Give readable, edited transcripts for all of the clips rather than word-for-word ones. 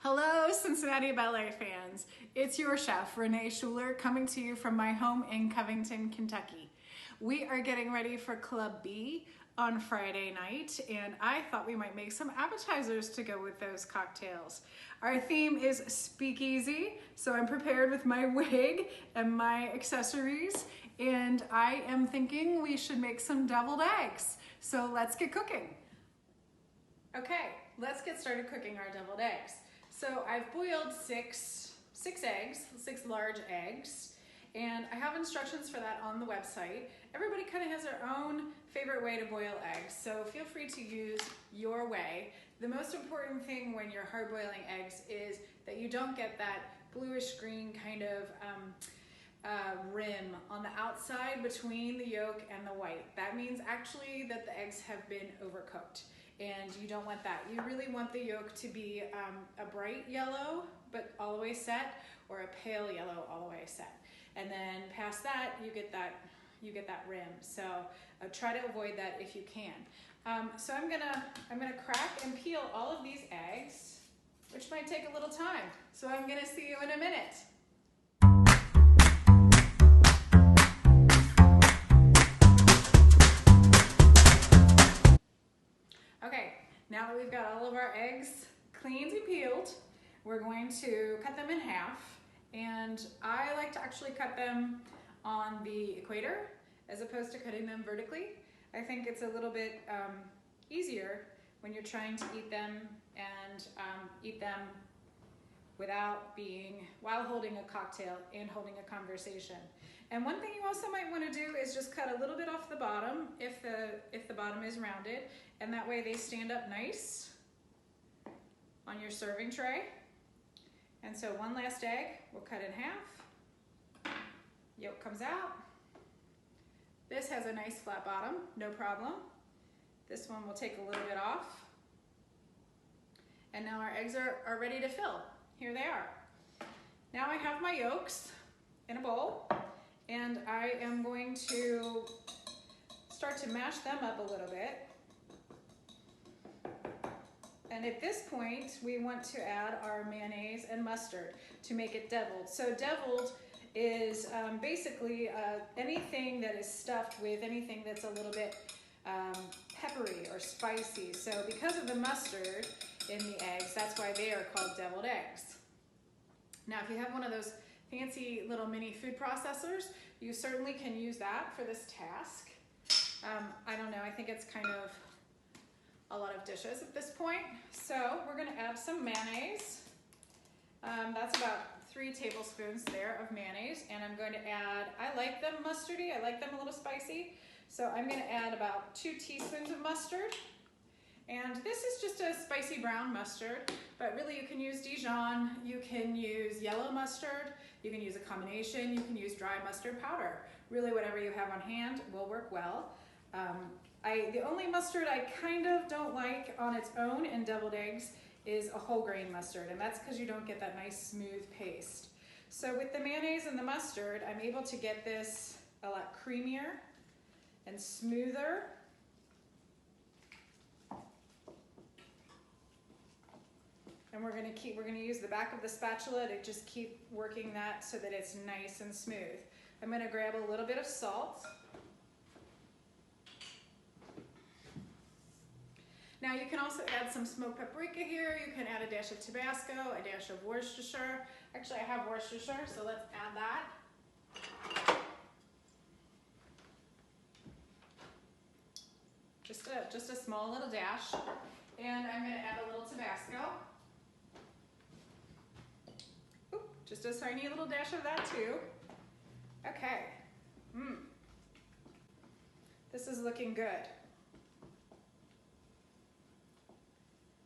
Hello, Cincinnati Ballet fans. It's your chef, Renee Schuler, coming to you from my home in Covington, Kentucky. We are getting ready for Club B on Friday night, and I thought we might make some appetizers to go with those cocktails. Our theme is speakeasy, so I'm prepared with my wig and my accessories, and I am thinking we should make some deviled eggs. So let's get cooking. Okay, let's get started cooking our deviled eggs. So I've boiled six large eggs, and I have instructions for that on the website. Everybody kind of has their own favorite way to boil eggs, so feel free to use your way. The most important thing when you're hard boiling eggs is that you don't get that bluish green kind of rim on the outside between the yolk and the white. That means actually that the eggs have been overcooked, and you don't want that. You really want the yolk to be a bright yellow but all the way set, or a pale yellow all the way set. And then past that, you get that rim. So try to avoid that if you can. So I'm gonna crack and peel all of these eggs, which might take a little time. So I'm gonna see you in a minute. Okay, now that we've got all of our eggs cleaned and peeled, we're going to cut them in half. And I like to actually cut them on the equator as opposed to cutting them vertically. I think it's a little bit easier when you're trying to eat them and eat them while holding a cocktail and holding a conversation. And one thing you also might want to do is just cut a little bit off the bottom if the bottom is rounded, and that way they stand up nice on your serving tray. And so one last egg, we'll cut in half. Yolk comes out. This has a nice flat bottom, no problem. This one will take a little bit off. And now our eggs are ready to fill. Here they are. Now I have my yolks in a bowl, and I am going to start to mash them up a little bit. And at this point, we want to add our mayonnaise and mustard to make it deviled. So deviled is basically anything that is stuffed with anything that's a little bit peppery or spicy. So because of the mustard in the eggs, that's why they are called deviled eggs. Now, if you have one of those fancy little mini food processors, you certainly can use that for this task. I don't know, I think it's kind of a lot of dishes at this point. So we're gonna add some mayonnaise. That's about 3 tablespoons there of mayonnaise, and I'm going to add, I like them mustardy, I like them a little spicy, so I'm gonna add about 2 teaspoons of mustard. And this is just a spicy brown mustard, but really you can use Dijon, you can use yellow mustard, you can use a combination, you can use dry mustard powder. Really whatever you have on hand will work well. The only mustard I kind of don't like on its own in deviled eggs is a whole grain mustard, and that's because you don't get that nice smooth paste. So with the mayonnaise and the mustard, I'm able to get this a lot creamier and smoother. And we're gonna use the back of the spatula to just keep working that so that it's nice and smooth. I'm gonna grab a little bit of salt. Now you can also add some smoked paprika here. You can add a dash of Tabasco, a dash of Worcestershire. Actually, I have Worcestershire, so let's add that. Just a small little dash. And I'm gonna add a little Tabasco. Oop, just a tiny little dash of that too. Okay. This is looking good.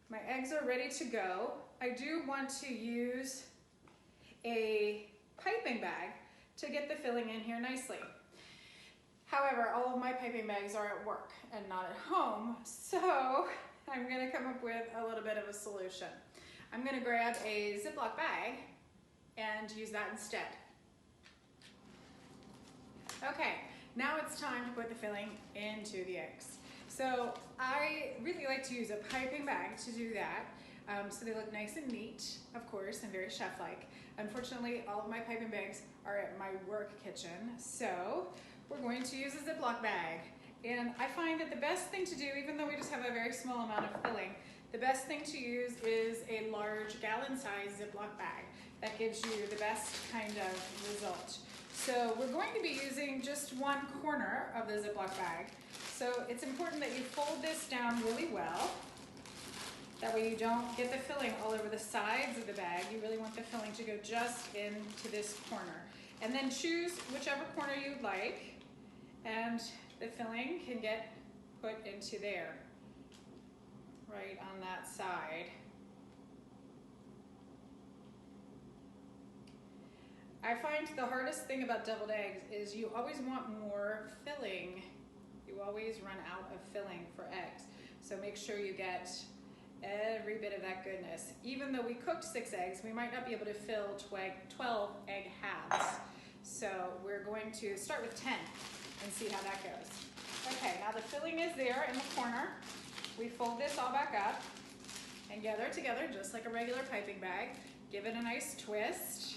My eggs are ready to go. I do want to use a piping bag to get the filling in here nicely. However, all of my piping bags are at work and not at home, so I'm gonna come up with a little bit of a solution. I'm gonna grab a Ziploc bag and use that instead. Okay, now it's time to put the filling into the eggs. So I really like to use a piping bag to do that. So they look nice and neat, of course, and very chef-like. Unfortunately, all of my piping bags are at my work kitchen, so we're going to use a Ziploc bag. And I find that the best thing to do, even though we just have a very small amount of filling, the best thing to use is a large gallon-sized Ziploc bag. That gives you the best kind of result. So we're going to be using just one corner of the Ziploc bag. So it's important that you fold this down really well. That way you don't get the filling all over the sides of the bag. You really want the filling to go just into this corner. And then choose whichever corner you'd like, and the filling can get put into there, right on that side. I find the hardest thing about deviled eggs is you always want more filling. You always run out of filling for eggs. So make sure you get every bit of that goodness. Even though we cooked 6 eggs, we might not be able to fill 12 egg halves. So we're going to start with 10 and see how that goes. Okay, now the filling is there in the corner. We fold this all back up and gather it together just like a regular piping bag. Give it a nice twist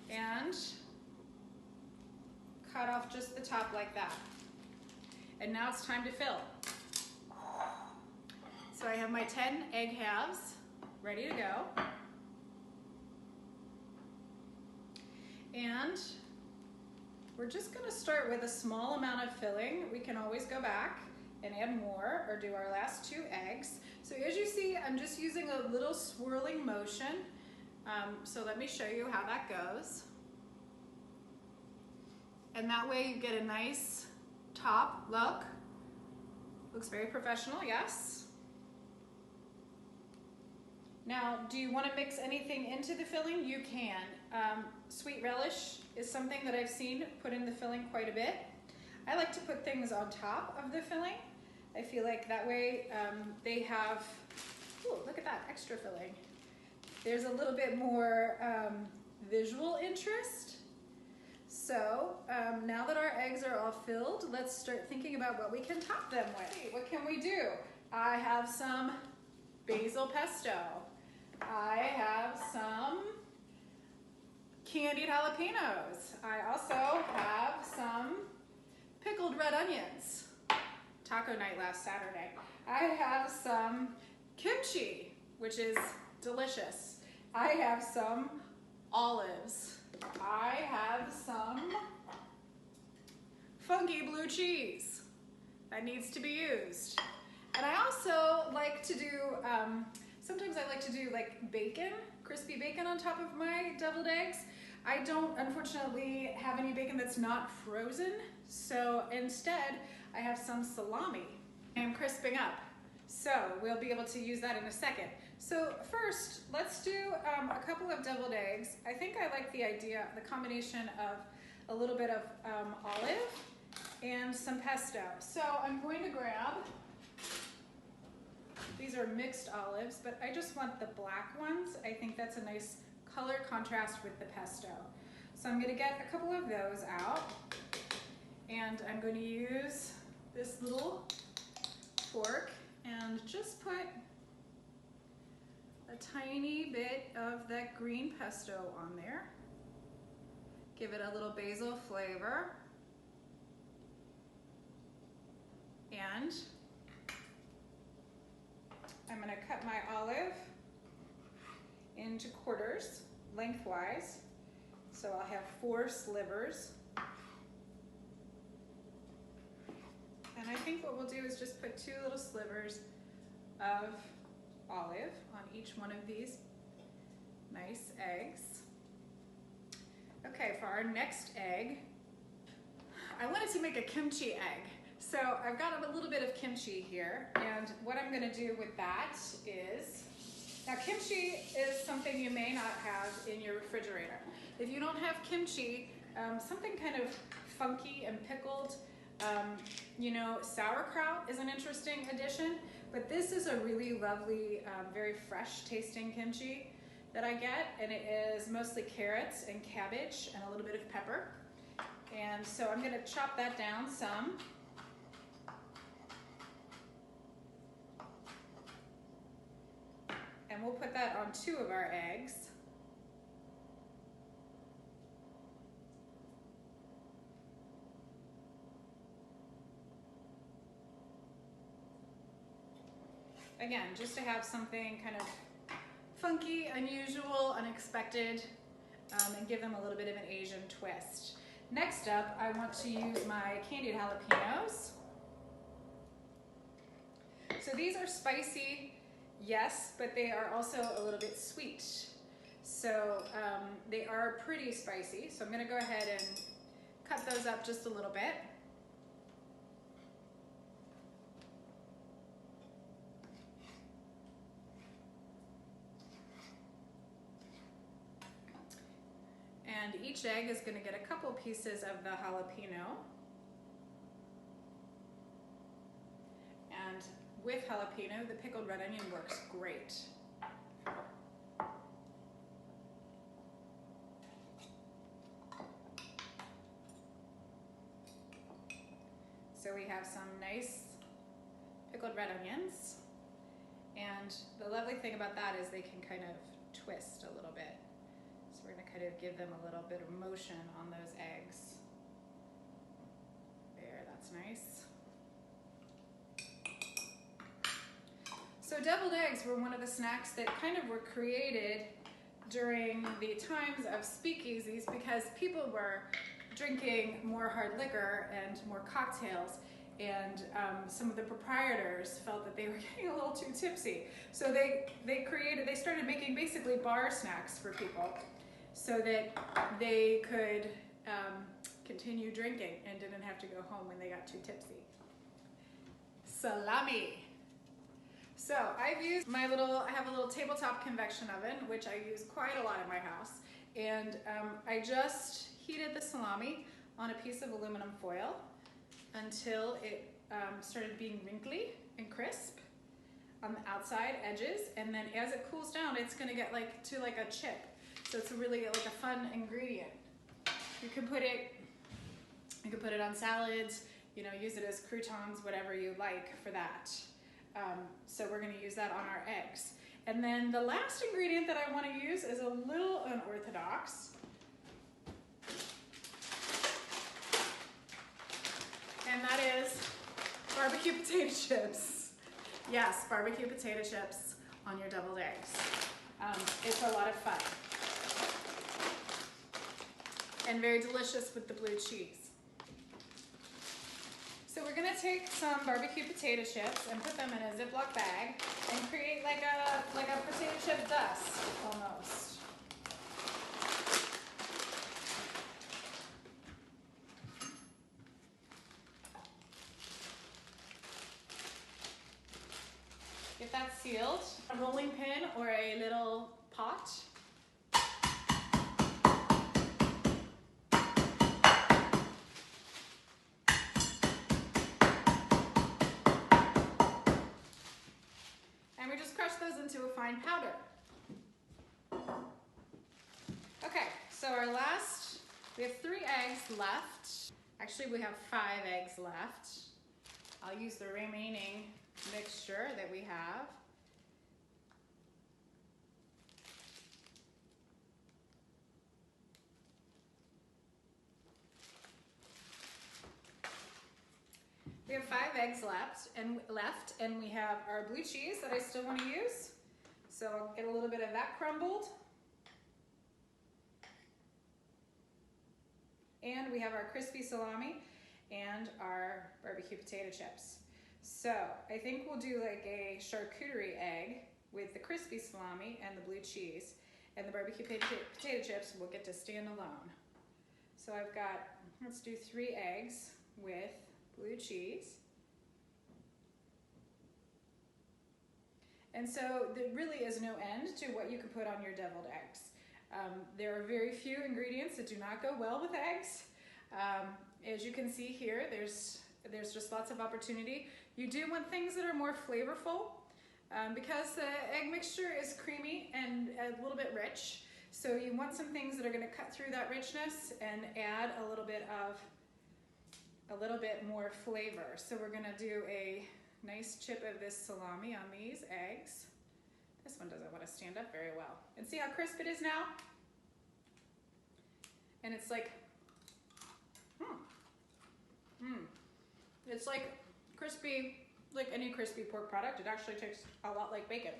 and cut off just the top like that. And now it's time to fill. So I have my 10 egg halves ready to go. And we're just gonna start with a small amount of filling. We can always go back and add more or do our last 2 eggs. So as you see, I'm just using a little swirling motion. So let me show you how that goes. And that way you get a nice top look. Looks very professional, yes? Now, do you want to mix anything into the filling? You can. Sweet relish is something that I've seen put in the filling quite a bit. I like to put things on top of the filling. I feel like that way they have, ooh, look at that, extra filling. There's a little bit more visual interest. So now that our eggs are all filled, let's start thinking about what we can top them with. What can we do? I have some basil pesto. I have some candied jalapenos. I also have some pickled red onions. Taco night last Saturday. I have some kimchi, which is delicious. I have some olives. I have some funky blue cheese that needs to be used. And I also like to do, sometimes I like to do like bacon, crispy bacon on top of my deviled eggs. I don't, unfortunately, have any bacon that's not frozen. So instead, I have some salami. I'm crisping up. So we'll be able to use that in a second. So first, let's do a couple of deviled eggs. I think I like the idea, the combination of a little bit of olive and some pesto. So I'm going to grab, these are mixed olives, but I just want the black ones. I think that's a nice color contrast with the pesto. So I'm going to get a couple of those out, and I'm going to use this little fork and just put a tiny bit of that green pesto on there. Give it a little basil flavor. And I'm going to cut my olive into quarters lengthwise. So I'll have 4 slivers. And I think what we'll do is just put 2 little slivers of olive on each one of these nice eggs. Okay, for our next egg, I wanted to make a kimchi egg. So I've got a little bit of kimchi here, and what I'm going to do with that is, now kimchi is something you may not have in your refrigerator. If you don't have kimchi, something kind of funky and pickled, you know, sauerkraut is an interesting addition, but this is a really lovely, very fresh tasting kimchi that I get, and it is mostly carrots and cabbage and a little bit of pepper. And so I'm going to chop that down some. And and we'll put that on 2 of our eggs. Again, just to have something kind of funky, unusual, unexpected, and give them a little bit of an Asian twist. Next up, I want to use my candied jalapenos. So these are spicy, yes, but they are also a little bit sweet. So they are pretty spicy. So I'm gonna go ahead and cut those up just a little bit. And each egg is going to get a couple pieces of the jalapeno. And with jalapeno, the pickled red onion works great. So we have some nice pickled red onions. And the lovely thing about that is they can kind of twist a little bit. So we're going to kind of give them a little bit of motion on those eggs. There, that's nice. So deviled eggs were one of the snacks that kind of were created during the times of speakeasies because people were drinking more hard liquor and more cocktails, and some of the proprietors felt that they were getting a little too tipsy. So they started making basically bar snacks for people, so that they could continue drinking and didn't have to go home when they got too tipsy. Salami. So I have a little tabletop convection oven, which I use quite a lot in my house. And I just heated the salami on a piece of aluminum foil until it started being wrinkly and crisp on the outside edges. And then as it cools down, it's gonna get to a chip. So it's really like a fun ingredient. You can put it on salads, use it as croutons, whatever you like for that. So we're gonna use that on our eggs. And then the last ingredient that I wanna use is a little unorthodox. And that is barbecue potato chips. Yes, barbecue potato chips on your deviled eggs. It's a lot of fun. And very delicious with the blue cheese. So we're gonna take some barbecue potato chips and put them in a Ziploc bag and create like a potato chip dust, almost. Get that sealed. A rolling pin or a little pot. And we just crush those into a fine powder. Okay, so we have 3 eggs left. Actually, we have 5 eggs left. I'll use the remaining mixture that we have. We have 5 eggs left, and we have our blue cheese that I still want to use. So I'll get a little bit of that crumbled. And we have our crispy salami and our barbecue potato chips. So I think we'll do like a charcuterie egg with the crispy salami and the blue cheese, and the barbecue potato chips will get to stand alone. So let's do 3 eggs with blue cheese. And so there really is no end to what you can put on your deviled eggs. There are very few ingredients that do not go well with eggs. As you can see here, there's just lots of opportunity. You do want things that are more flavorful because the egg mixture is creamy and a little bit rich. So you want some things that are going to cut through that richness and add a little bit more flavor. So we're going to do a nice chip of this salami on these eggs. This one doesn't want to stand up very well. And see how crisp it is now? And it's like, it's like crispy, like any crispy pork product. It actually tastes a lot like bacon.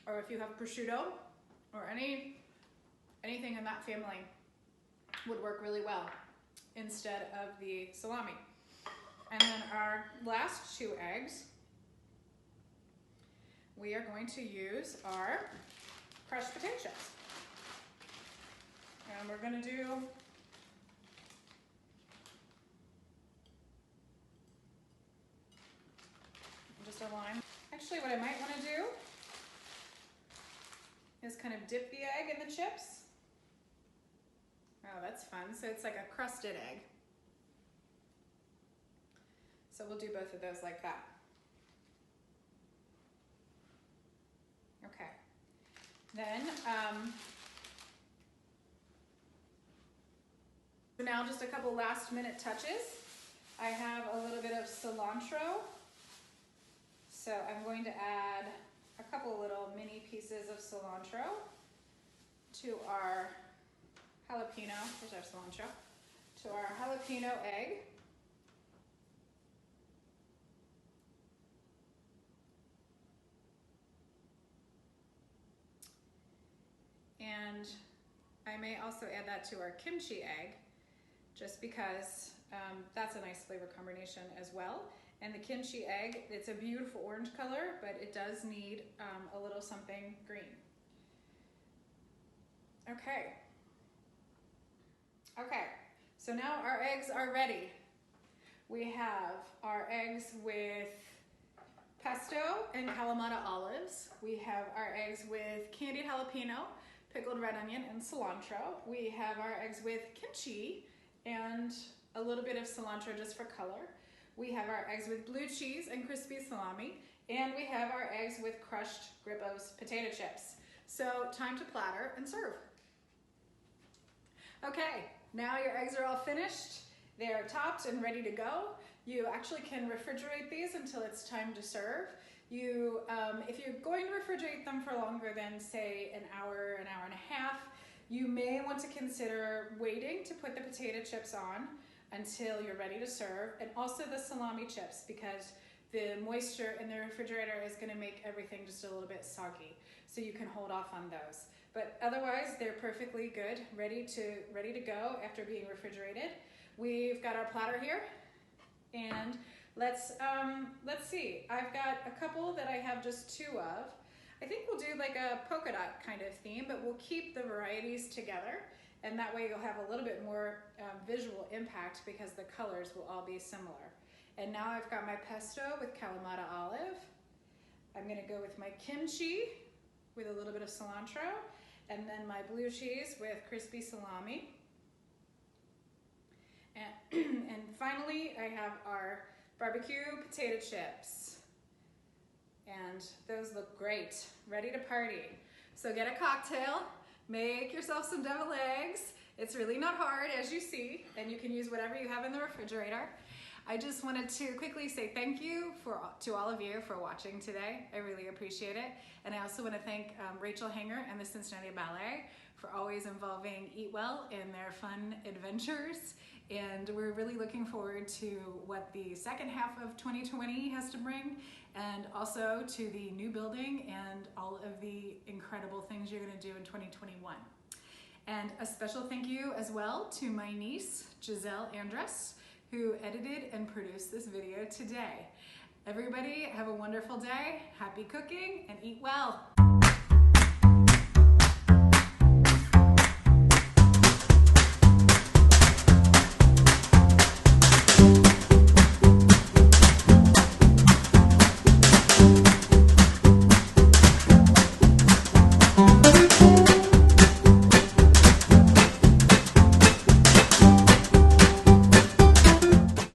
Or if you have prosciutto or anything in that family would work really well instead of the salami. And then our last 2 eggs, we are going to use our crushed potato chips. And we're gonna do just a line. Actually, what I might wanna do is kind of dip the egg in the chips. Oh, that's fun. So it's like a crusted egg. So we'll do both of those like that. Okay. Then, so now just a couple last minute touches. I have a little bit of cilantro. So I'm going to add a couple little mini pieces of cilantro to our jalapeno, here's our cilantro, to our jalapeno egg. And I may also add that to our kimchi egg, just because that's a nice flavor combination as well. And the kimchi egg, it's a beautiful orange color, but it does need a little something green. Okay. Okay, so now our eggs are ready. We have our eggs with pesto and Kalamata olives. We have our eggs with candied jalapeno, pickled red onion, and cilantro. We have our eggs with kimchi and a little bit of cilantro just for color. We have our eggs with blue cheese and crispy salami, and we have our eggs with crushed Grippo's potato chips. So time to platter and serve. Okay, now your eggs are all finished. They're topped and ready to go. You actually can refrigerate these until it's time to serve. If you're going to refrigerate them for longer than say an hour and a half, you may want to consider waiting to put the potato chips on until you're ready to serve, and also the salami chips, because the moisture in the refrigerator is going to make everything just a little bit soggy. So you can hold off on those. But otherwise, they're perfectly good, ready to go after being refrigerated. We've got our platter here, and let's see. I've got a couple that I have just 2 of. I think we'll do like a polka dot kind of theme, but we'll keep the varieties together, and that way you'll have a little bit more visual impact because the colors will all be similar. And now I've got my pesto with Kalamata olive. I'm gonna go with my kimchi with a little bit of cilantro, and then my blue cheese with crispy salami. And finally, I have our barbecue potato chips. And those look great, ready to party. So get a cocktail, make yourself some deviled eggs. It's really not hard, as you see, and you can use whatever you have in the refrigerator. I just wanted to quickly say thank you to all of you for watching today. I really appreciate it. And I also want to thank Rachel Hanger and the Cincinnati Ballet for always involving Eat Well in their fun adventures. And we're really looking forward to what the second half of 2020 has to bring, and also to the new building and all of the incredible things you're going to do in 2021. And a special thank you as well to my niece, Giselle Andress, who edited and produced this video today. Everybody have a wonderful day, happy cooking, and eat well.